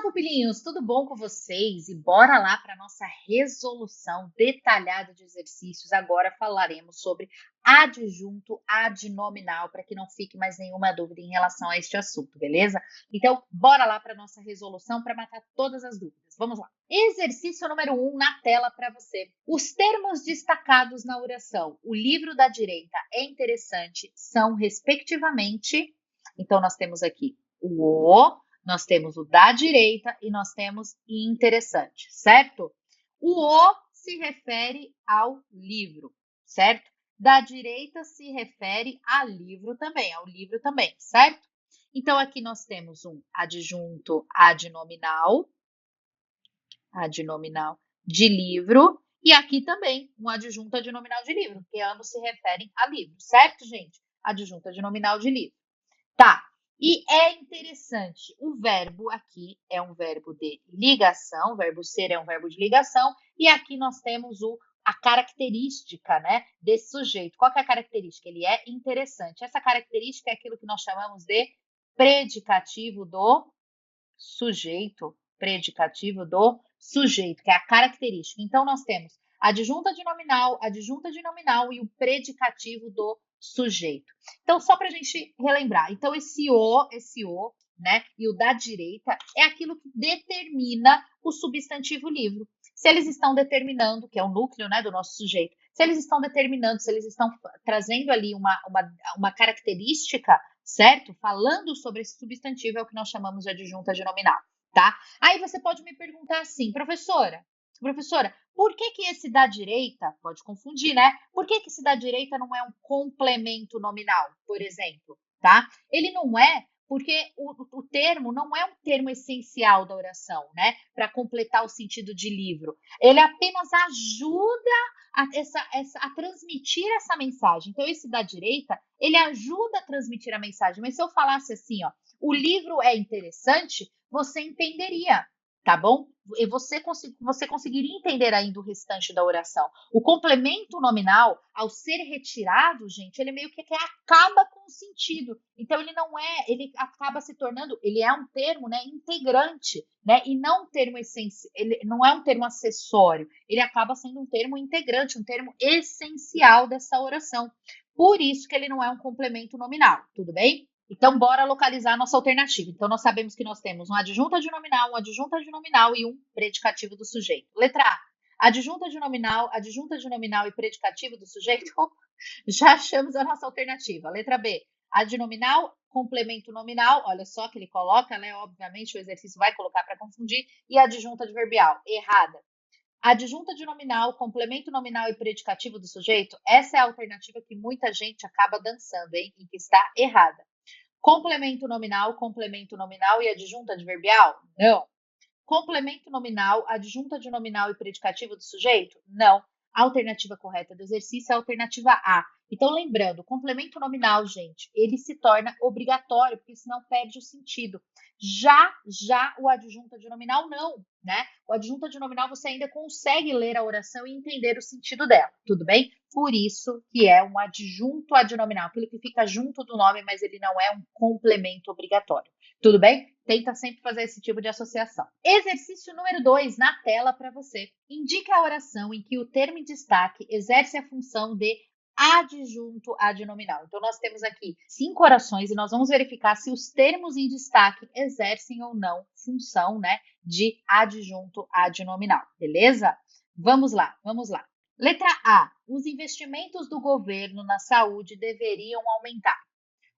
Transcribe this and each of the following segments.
pupilinhos, tudo bom com vocês? E bora lá para nossa resolução detalhada de exercícios. Agora falaremos sobre adjunto adnominal, para que não fique mais nenhuma dúvida em relação a este assunto, beleza? Então, bora lá para nossa resolução para matar todas as dúvidas. Vamos lá. Exercício número 1 na tela para você. Os termos destacados na oração, o livro da direita é interessante, são respectivamente, então nós temos aqui nós temos o da direita e nós temos interessante, certo? O se refere ao livro, certo? Da direita se refere a livro também, ao livro também, certo? Então, aqui nós temos um adjunto adnominal de livro, e aqui também um adjunto adnominal de livro, porque ambos se referem a livro, certo, gente? Adjunto adnominal de livro. Tá. E é interessante, o verbo aqui é um verbo de ligação, o verbo ser é um verbo de ligação, e aqui nós temos a característica, né, desse sujeito. Qual que é a característica? Ele é interessante. Essa característica é aquilo que nós chamamos de predicativo do sujeito, que é a característica. Então, nós temos adjunto adnominal e o predicativo do sujeito. Então, só para a gente relembrar. Então, esse o, né, e o da direita é aquilo que determina o substantivo livro. Se eles estão determinando, que é o núcleo, né, do nosso sujeito, se eles estão determinando, se eles estão trazendo ali uma característica, certo? Falando sobre esse substantivo é o que nós chamamos de adjunto adnominal, tá? Aí você pode me perguntar assim, professora, por que esse da direita, pode confundir, né? Por que esse da direita não é um complemento nominal, por exemplo, tá? Ele não é porque o termo não é um termo essencial da oração, né? Para completar o sentido de livro. Ele apenas ajuda a transmitir essa mensagem. Então, esse da direita, ele ajuda a transmitir a mensagem. Mas se eu falasse assim, ó, o livro é interessante, você entenderia, tá bom? E você conseguiria entender ainda o restante da oração. O complemento nominal, ao ser retirado, gente, ele meio que acaba com o sentido. Então, ele acaba se tornando, ele é um termo, né, integrante, né, e não um termo essencial, ele não é um termo acessório, ele acaba sendo um termo integrante, um termo essencial dessa oração. Por isso que ele não é um complemento nominal, tudo bem? Então, bora localizar a nossa alternativa. Então, nós sabemos que nós temos um adjunto adnominal e um predicativo do sujeito. Letra A, adjunto adnominal e predicativo do sujeito. Já achamos a nossa alternativa. Letra B, adnominal, complemento nominal. Olha só que ele coloca, né? Obviamente, o exercício vai colocar para confundir. E adjunto adverbial. Errada. Adjunto adnominal, complemento nominal e predicativo do sujeito. Essa é a alternativa que muita gente acaba dançando, hein? E que está errada. Complemento nominal e adjunto adverbial? Não. Complemento nominal, adjunto adnominal e predicativo do sujeito? Não. A alternativa correta do exercício é a alternativa A. Então, lembrando, o complemento nominal, gente, ele se torna obrigatório, porque senão perde o sentido. Já o adjunto adnominal, não, né? O adjunto adnominal você ainda consegue ler a oração e entender o sentido dela, tudo bem? Por isso que é um adjunto adnominal, aquilo que fica junto do nome, mas ele não é um complemento obrigatório. Tudo bem? Tenta sempre fazer esse tipo de associação. Exercício número 2 na tela para você. Indique a oração em que o termo em destaque exerce a função de adjunto adnominal. Então, nós temos aqui 5 orações e nós vamos verificar se os termos em destaque exercem ou não função, né, de adjunto adnominal, beleza? Vamos lá. Letra A. Os investimentos do governo na saúde deveriam aumentar.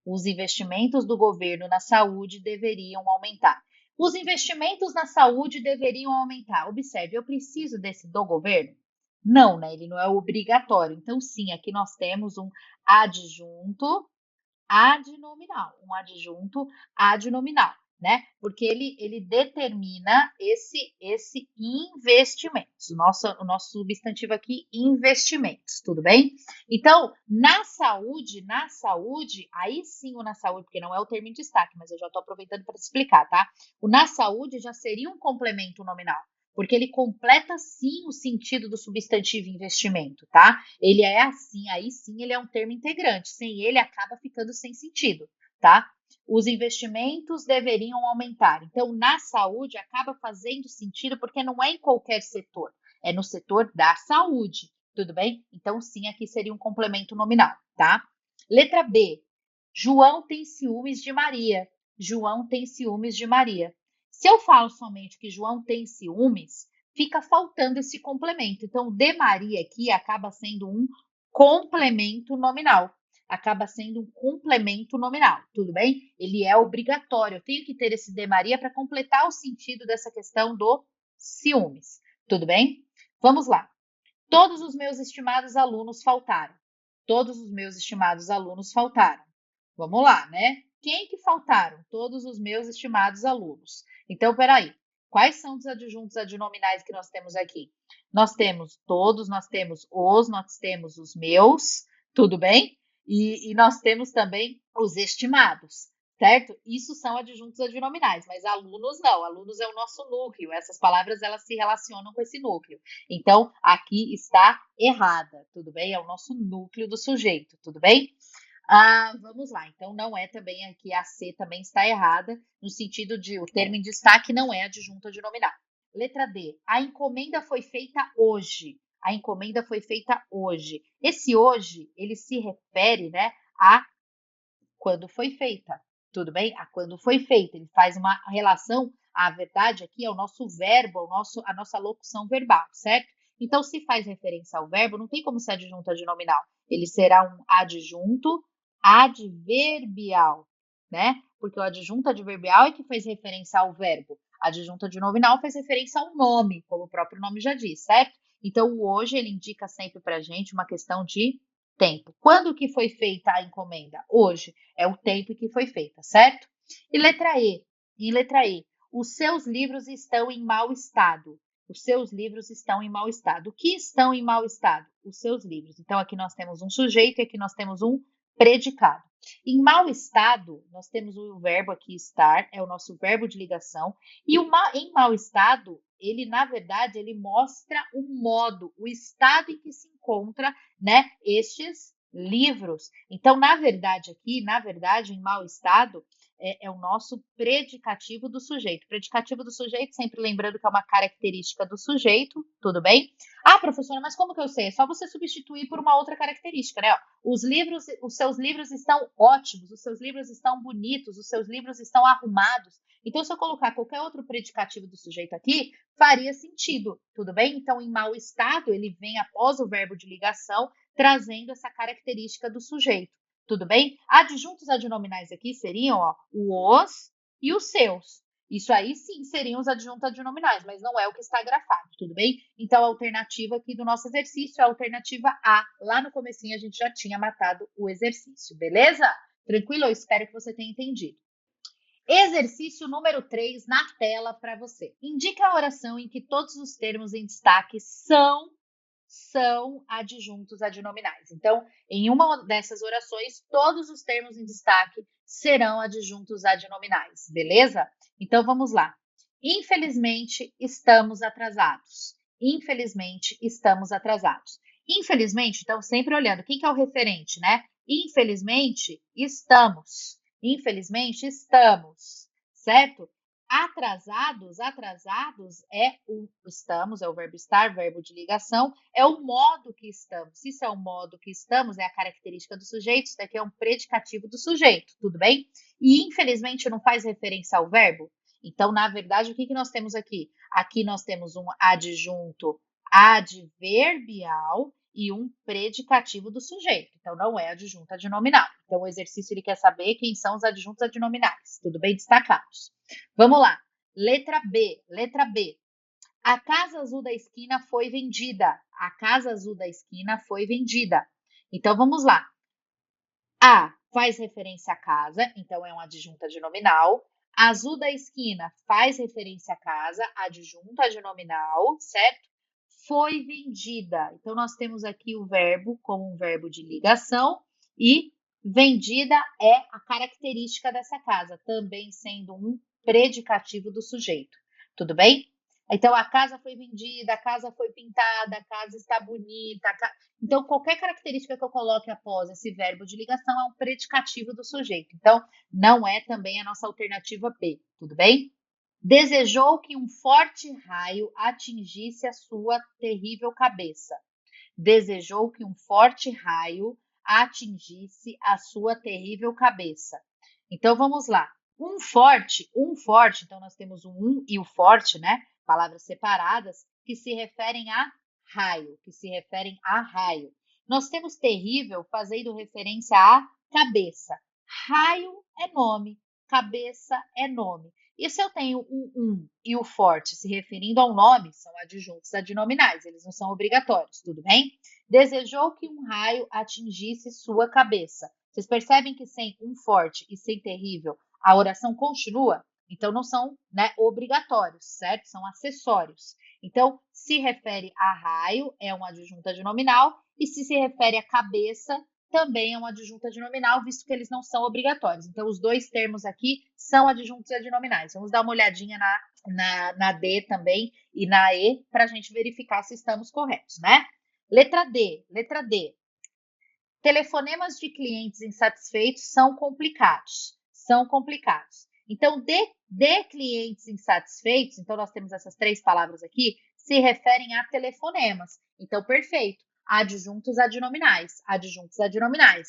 Os investimentos do governo na saúde deveriam aumentar. Os investimentos na saúde deveriam aumentar. Observe, eu preciso desse do governo? Não, né? Ele não é obrigatório. Então, sim, aqui nós temos um adjunto adnominal. Né? Porque ele determina esse investimentos. O nosso substantivo aqui, investimentos, tudo bem? Então, na saúde, aí sim o na saúde, porque não é o termo em destaque, mas eu já estou aproveitando para explicar, tá? O na saúde já seria um complemento nominal, porque ele completa sim o sentido do substantivo investimento, tá? Ele é assim, aí sim ele é um termo integrante, sem ele acaba ficando sem sentido, tá? Os investimentos deveriam aumentar. Então, na saúde, acaba fazendo sentido porque não é em qualquer setor, é no setor da saúde, tudo bem? Então, sim, aqui seria um complemento nominal, tá? Letra B. João tem ciúmes de Maria. João tem ciúmes de Maria. Se eu falo somente que João tem ciúmes, fica faltando esse complemento. Então, de Maria aqui acaba sendo um complemento nominal. Acaba sendo um complemento nominal, tudo bem? Ele é obrigatório. Eu tenho que ter esse de Maria para completar o sentido dessa questão do ciúmes, tudo bem? Vamos lá. Todos os meus estimados alunos faltaram. Todos os meus estimados alunos faltaram. Vamos lá, né? Quem que faltaram? Todos os meus estimados alunos. Então, peraí. Quais são os adjuntos adnominais que nós temos aqui? Nós temos todos, nós temos os meus, tudo bem? E nós temos também os estimados, certo? Isso são adjuntos adnominais, mas alunos não. Alunos é o nosso núcleo. Essas palavras, elas se relacionam com esse núcleo. Então, aqui está errada, tudo bem? É o nosso núcleo do sujeito, tudo bem? Vamos lá, então não é também aqui, a C também está errada, no sentido de o termo em destaque não é adjunto adnominal. Letra D, a encomenda foi feita hoje. A encomenda foi feita hoje. Esse hoje, ele se refere, né, a quando foi feita, tudo bem? A quando foi feita, ele faz uma relação, a verdade aqui é o nosso verbo, a nossa locução verbal, certo? Então, se faz referência ao verbo, não tem como ser adjunto adnominal. Ele será um adjunto adverbial, né? Porque o adjunto adverbial é que faz referência ao verbo. Adjunto adnominal faz referência ao nome, como o próprio nome já diz, certo? Então, o hoje, ele indica sempre para a gente uma questão de tempo. Quando que foi feita a encomenda? Hoje. É o tempo que foi feita, certo? E letra E. Em letra E. Os seus livros estão em mau estado. Os seus livros estão em mau estado. O que estão em mau estado? Os seus livros. Então, aqui nós temos um sujeito e aqui nós temos um predicado. Em mau estado, nós temos o verbo aqui estar, é o nosso verbo de ligação. E em mau estado, ele, na verdade, ele mostra o modo, o estado em que se encontra, né, estes livros. Então, na verdade, em mau estado, é o nosso predicativo do sujeito. Predicativo do sujeito, sempre lembrando que é uma característica do sujeito, tudo bem? Professora, mas como que eu sei? É só você substituir por uma outra característica, né? Os seus livros estão ótimos, os seus livros estão bonitos, os seus livros estão arrumados. Então, se eu colocar qualquer outro predicativo do sujeito aqui, faria sentido, tudo bem? Então, em mau estado, ele vem após o verbo de ligação, trazendo essa característica do sujeito, tudo bem? Adjuntos adnominais aqui seriam, ó, os e os seus. Isso aí sim seriam os adjuntos adnominais, mas não é o que está grafado, tudo bem? Então, a alternativa aqui do nosso exercício é a alternativa A. Lá no comecinho a gente já tinha matado o exercício, beleza? Tranquilo? Eu espero que você tenha entendido. Exercício número 3 na tela para você. Indica a oração em que todos os termos em destaque são adjuntos adnominais. Então, em uma dessas orações, todos os termos em destaque serão adjuntos adnominais, beleza? Então, vamos lá. Infelizmente, estamos atrasados. Infelizmente, estamos atrasados. Infelizmente, então, sempre olhando, quem que é o referente, né? Infelizmente, estamos. Infelizmente, estamos, certo? Atrasados é o estamos, é o verbo estar, verbo de ligação, é o modo que estamos. Se isso é o modo que estamos, é a característica do sujeito, isso daqui é um predicativo do sujeito, tudo bem? E infelizmente não faz referência ao verbo. Então, na verdade, o que nós temos aqui? Aqui nós temos um adjunto adverbial e um predicativo do sujeito. Então, não é adjunto adnominal. Então, o exercício ele quer saber quem são os adjuntos adnominais. Tudo bem destacados. Vamos lá. Letra B. Letra B. A casa azul da esquina foi vendida. A casa azul da esquina foi vendida. Então, vamos lá. A faz referência à casa, então é um adjunto adnominal. Azul da esquina faz referência à casa, adjunto adnominal, certo? Foi vendida. Então, nós temos aqui o verbo como um verbo de ligação e vendida é a característica dessa casa, também sendo um predicativo do sujeito. Tudo bem? Então, a casa foi vendida, a casa foi pintada, a casa está bonita. Então, qualquer característica que eu coloque após esse verbo de ligação é um predicativo do sujeito. Então, não é também a nossa alternativa B, tudo bem? Desejou que um forte raio atingisse a sua terrível cabeça. Desejou que um forte raio atingisse a sua terrível cabeça. Então vamos lá. Um forte, então nós temos o um e o forte, né? Palavras separadas que se referem a raio, que se referem a raio. Nós temos terrível fazendo referência à cabeça. Raio é nome, cabeça é nome. E se eu tenho o um e o forte se referindo ao nome, são adjuntos adnominais, eles não são obrigatórios, tudo bem? Desejou que um raio atingisse sua cabeça. Vocês percebem que sem um forte e sem terrível, a oração continua? Então, não são, né, obrigatórios, certo? São acessórios. Então, se refere a raio, é um adjunto adnominal, e se refere a cabeça, também é um adjunto adnominal, visto que eles não são obrigatórios. Então, os dois termos aqui são adjuntos adnominais. Vamos dar uma olhadinha na D também e na E para a gente verificar se estamos corretos, né? Letra D, letra D. Telefonemas de clientes insatisfeitos são complicados. São complicados. Então, de clientes insatisfeitos, então nós temos essas três palavras aqui, se referem a telefonemas. Então, perfeito. Adjuntos adnominais,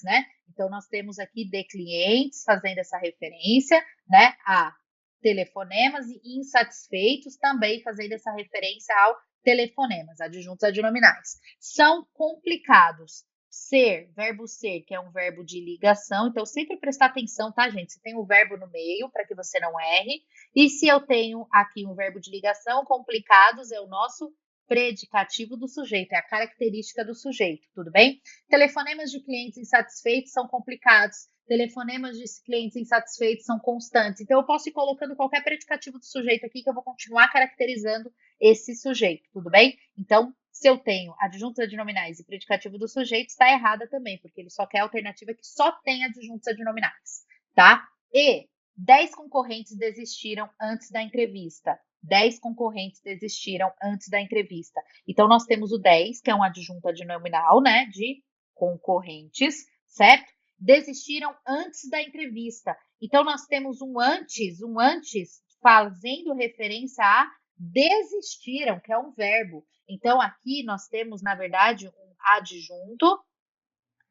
né? Então, nós temos aqui de clientes fazendo essa referência, né, a telefonemas e insatisfeitos também fazendo essa referência ao telefonemas, adjuntos adnominais. São complicados. Ser, verbo ser, que é um verbo de ligação, então sempre prestar atenção, tá, gente? Se tem um verbo no meio, para que você não erre. E se eu tenho aqui um verbo de ligação, complicados é o nosso predicativo do sujeito, é a característica do sujeito, tudo bem? Telefonemas de clientes insatisfeitos são complicados, telefonemas de clientes insatisfeitos são constantes. Então, eu posso ir colocando qualquer predicativo do sujeito aqui que eu vou continuar caracterizando esse sujeito, tudo bem? Então, se eu tenho adjuntos adnominais e predicativo do sujeito, está errada também, porque ele só quer a alternativa que só tem adjuntos adnominais, tá? E 10 concorrentes desistiram antes da entrevista. 10 concorrentes desistiram antes da entrevista. Então, nós temos o 10, que é um adjunto adnominal, né, de concorrentes, certo? Desistiram antes da entrevista. Então, nós temos um antes fazendo referência a desistiram, que é um verbo. Então, aqui nós temos, na verdade, um adjunto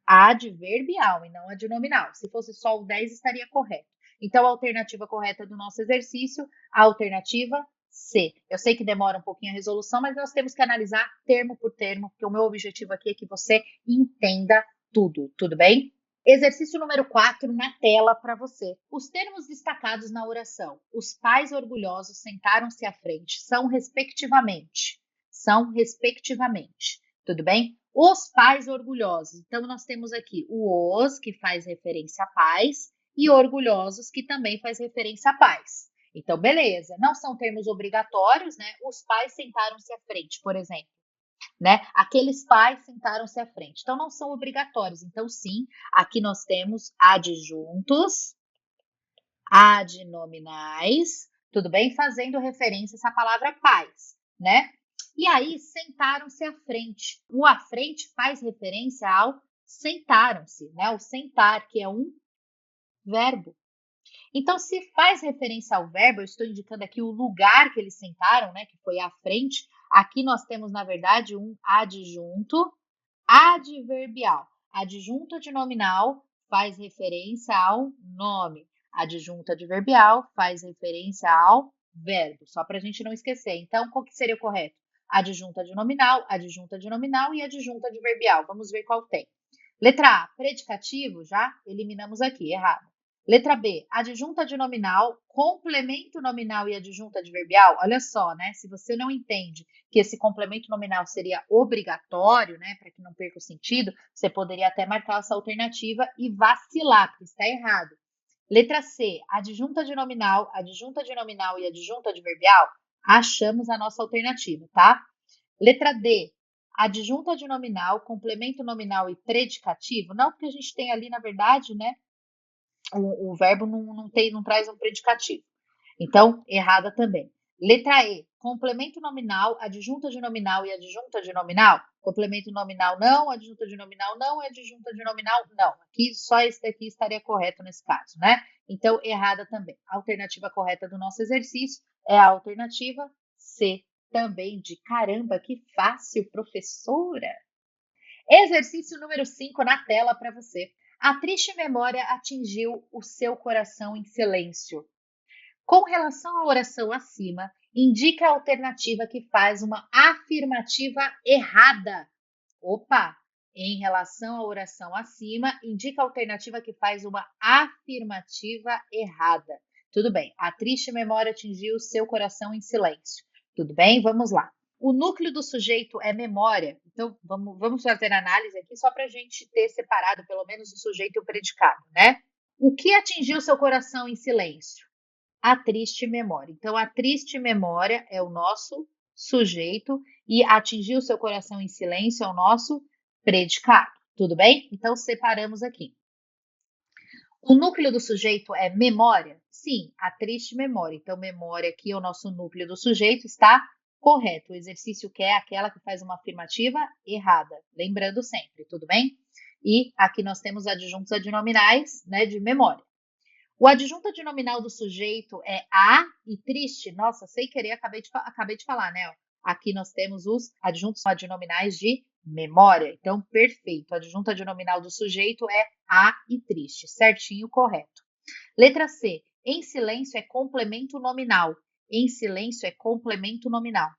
adverbial e não adnominal. Se fosse só o 10, estaria correto. Então, a alternativa correta do nosso exercício, a alternativa C. Eu sei que demora um pouquinho a resolução, mas nós temos que analisar termo por termo, porque o meu objetivo aqui é que você entenda tudo bem? Exercício número 4 na tela para você. Os termos destacados na oração. Os pais orgulhosos sentaram-se à frente. São respectivamente. Tudo bem? Os pais orgulhosos. Então, nós temos aqui o os, que faz referência a pais, e orgulhosos, que também faz referência a pais. Então, beleza. Não são termos obrigatórios, né? Os pais sentaram-se à frente, por exemplo. Né? Aqueles pais sentaram-se à frente. Então, não são obrigatórios. Então, sim, aqui nós temos adjuntos adnominais, tudo bem? Fazendo referência a essa palavra pais, né? E aí, sentaram-se à frente. O à frente faz referência ao sentaram-se, né? O sentar, que é um verbo. Então, se faz referência ao verbo, eu estou indicando aqui o lugar que eles sentaram, né? Que foi à frente. Aqui nós temos, na verdade, um adjunto adverbial. Adjunto adnominal faz referência ao nome. Adjunto adverbial faz referência ao verbo, só para a gente não esquecer. Então, qual que seria o correto? Adjunto adnominal e adjunto adverbial. Vamos ver qual tem. Letra A, predicativo, já eliminamos aqui, errado. Letra B, adjunto adnominal, complemento nominal e adjunto adverbial. Olha só, né? Se você não entende que esse complemento nominal seria obrigatório, né? Para que não perca o sentido, você poderia até marcar essa alternativa e vacilar, porque está errado. Letra C, adjunto adnominal e adjunto adverbial. Achamos a nossa alternativa, tá? Letra D, adjunto adnominal, complemento nominal e predicativo. Não, porque a gente tem ali, na verdade, né? O verbo não traz um predicativo. Então, errada também. Letra E, complemento nominal, adjunta de nominal e adjunta de nominal. Complemento nominal não, adjunta de nominal não, adjunta de nominal não. Aqui só esse daqui estaria correto nesse caso, né? Então, errada também. A alternativa correta do nosso exercício é a alternativa C também, de caramba, que fácil, professora. Exercício número 5 na tela para você. A triste memória atingiu o seu coração em silêncio. Com relação à oração acima, indica a alternativa que faz uma afirmativa errada. Opa! Em relação à oração acima, indica a alternativa que faz uma afirmativa errada. Tudo bem, a triste memória atingiu o seu coração em silêncio. Tudo bem? Vamos lá. O núcleo do sujeito é memória. Então, vamos fazer análise aqui só para a gente ter separado pelo menos o sujeito e o predicado, né? O que atingiu seu coração em silêncio? A triste memória. Então, a triste memória é o nosso sujeito e atingir o seu coração em silêncio é o nosso predicado. Tudo bem? Então, separamos aqui. O núcleo do sujeito é memória? Sim, a triste memória. Então, memória aqui é o nosso núcleo do sujeito, está correto. O exercício quer aquela que faz uma afirmativa errada. Lembrando sempre, tudo bem? E aqui nós temos adjuntos adnominais, né, de memória. O adjunto adnominal do sujeito é a e triste. Nossa, sem querer, acabei de falar, né? Aqui nós temos os adjuntos adnominais de memória. Então, perfeito. O adjunto adnominal do sujeito é a e triste. Certinho, correto. Letra C. Em silêncio é complemento nominal. Em silêncio é complemento nominal.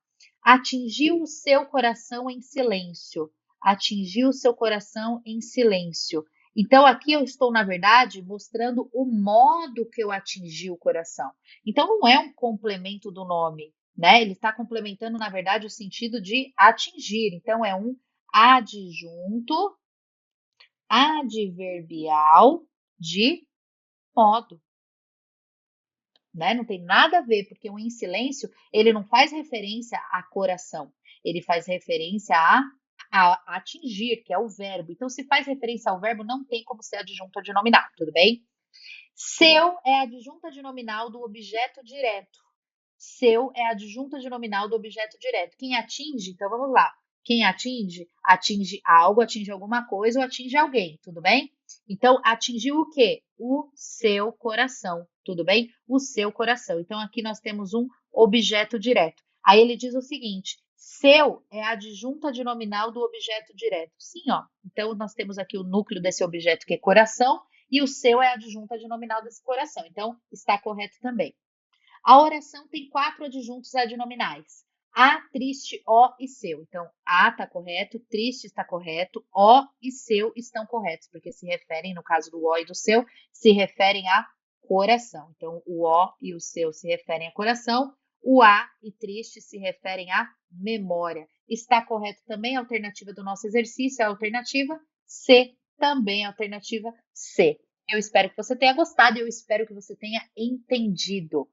Atingiu o seu coração em silêncio. Atingiu o seu coração em silêncio. Então, aqui eu estou, na verdade, mostrando o modo que eu atingi o coração. Então, não é um complemento do nome, né? Ele está complementando, na verdade, o sentido de atingir. Então, é um adjunto adverbial de modo, né? Não tem nada a ver, porque o em silêncio, ele não faz referência a coração, ele faz referência a atingir, que é o verbo. Então, se faz referência ao verbo, não tem como ser adjunto adnominal, tudo bem? Seu é adjunto adnominal do objeto direto. Seu é adjunto adnominal do objeto direto. Quem atinge, então vamos lá. Quem atinge, atinge algo, atinge alguma coisa ou atinge alguém, tudo bem? Então, atingiu o quê? O seu coração, tudo bem? O seu coração. Então, aqui nós temos um objeto direto. Aí ele diz o seguinte: seu é adjunto adnominal do objeto direto. Sim, ó. Então, nós temos aqui o núcleo desse objeto que é coração e o seu é adjunto adnominal desse coração. Então, está correto também. A oração tem 4 adjuntos adnominais. A, triste, o e seu. Então, a está correto, triste está correto, o e seu estão corretos, porque se referem, no caso do o e do seu, se referem a coração. Então, o o e o seu se referem a coração, o a e triste se referem a memória. Está correto também a alternativa do nosso exercício, a alternativa C, também a alternativa C. Eu espero que você tenha gostado e eu espero que você tenha entendido.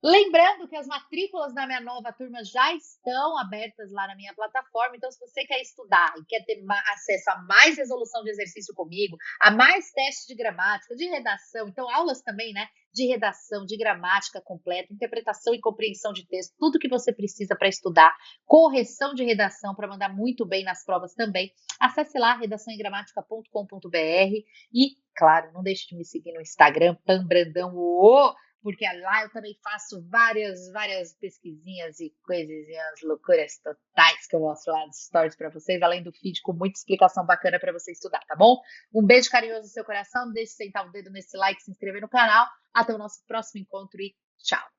Lembrando que as matrículas da minha nova turma já estão abertas lá na minha plataforma, então se você quer estudar e quer ter acesso a mais resolução de exercício comigo, a mais testes de gramática, de redação, então aulas também, né, de redação, de gramática completa, interpretação e compreensão de texto, tudo que você precisa para estudar, correção de redação para mandar muito bem nas provas também, acesse lá redaçãoemgramatica.com.br e, claro, não deixe de me seguir no Instagram, Pambrandão, porque lá eu também faço várias pesquisinhas e coisinhas, loucuras totais que eu mostro lá nos stories para vocês, além do feed com muita explicação bacana para você estudar, tá bom? Um beijo carinhoso no seu coração, não deixe de sentar o dedo nesse like, se inscrever no canal. Até o nosso próximo encontro e tchau!